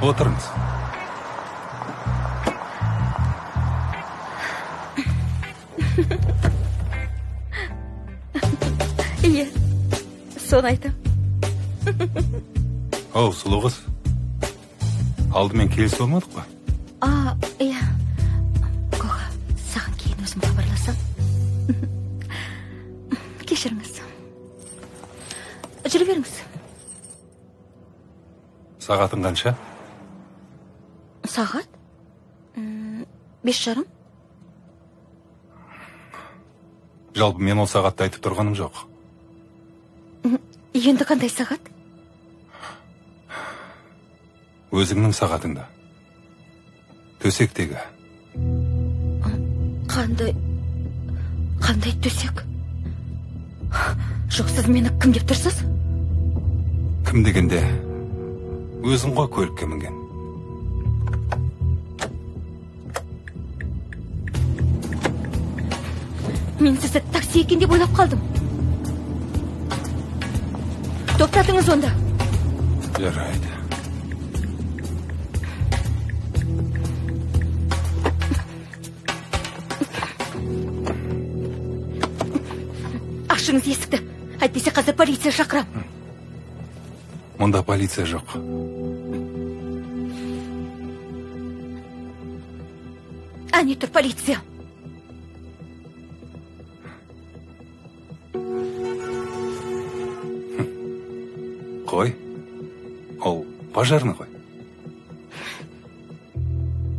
Отырыңыз. Иә, соны айтам. Оу, сұлу қыз. Алдымен келісіп алмадық па? Иә. Коға, саған кейін өзім хабарласам. Кешіріңіз. Жүре беріңіз. Сағатың қанша? Сағат? 5:30. Жалпы мен ол сағатты айтып тұрғаным жоқ. Енді қандай сағат? Өзіңнің сағатыңда. Төсектегі. Қандай төсек? Жоқ, сіз мені кім деп тұрсыз? Кім дегенде? Өзің ғой көлікке мінген. Мен сізді такси екен деп ойлап қалдым. Тоқтатыңыз онда. Жарайды. Ашыңыз есікті. Әйтпесе қазір полиция шақырам. Мұнда полиция жоқ. Әне тұр полиция. Қой. Ол пожарный ғой.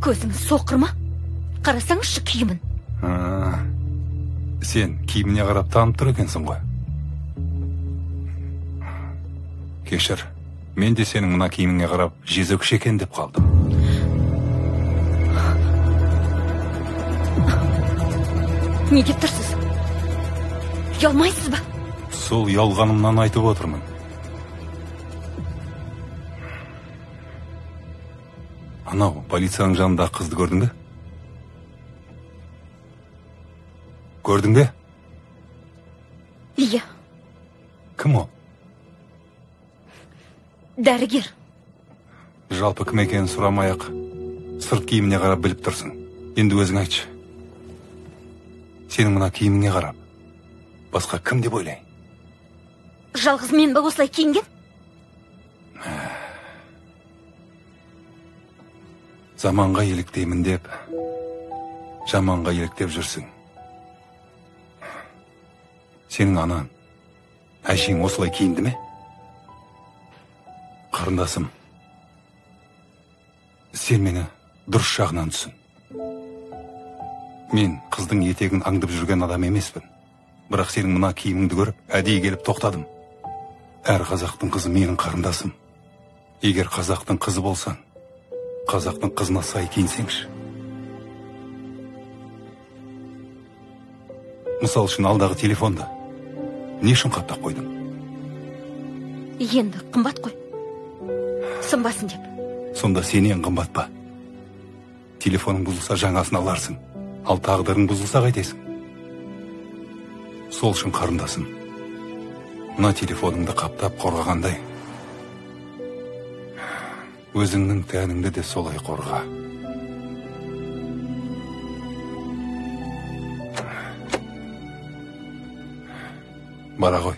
Көзіңіз соқыр ма? Қарасаңызшы киімін. Сен киіміне қарап танып тұр екенсің ғой. Кешір, мен де сенің мына киіміңе қарап жезөкше екен деп қалдым. Не деп тұрсыз? Ұялмайсыз ба? Сол ұялғанымнан айтып отырмын. Анау полицияның жанындағы қызды көрдің бе? Көрдің бе? Иә. Кім ол? Дәрігер. Жалпы кім екенін сұрамай-ақ сырт киіміне қарап біліп тұрсың. Енді өзің айтшы. Сенің мына киіміңе қарап басқа кім деп ойлайын? Жалғыз мен ба осылай киінген? Заманға еліктеймін деп, жаманға еліктеп жүрсің. Сенің анаң, әшең осылай киінді ме? Қарындасым, сен мені дұрыс жағынан түсін. Мен қыздың етегін аңдып жүрген адам емеспін. Бірақ сенің мына киіміңді көріп, әдейі келіп тоқтадым. Әр қазақтың қызы менің қарындасым. Егер қазақтың қызы болсаң, қазақтың қызына сай киінсеңші. Мысал үшін алдағы телефонды не үшін қаптап қойдың? Енді қымбат қой. Сынбасын деп. Сонда сенен қымбат па? Телефоның бұзылса жаңасын аларсың. Ал тағдырың бұзылса қайтесің? Сол үшін қарындасым, мына телефоныңды қаптап қорғағандай, өзіңнің тәніңді де солай қорға. Бара ғой.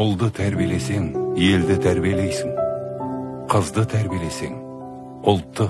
Ұлды тәрбиелесең, елді тәрбиелейсің. Қызды тәрбиелесең, ұлтты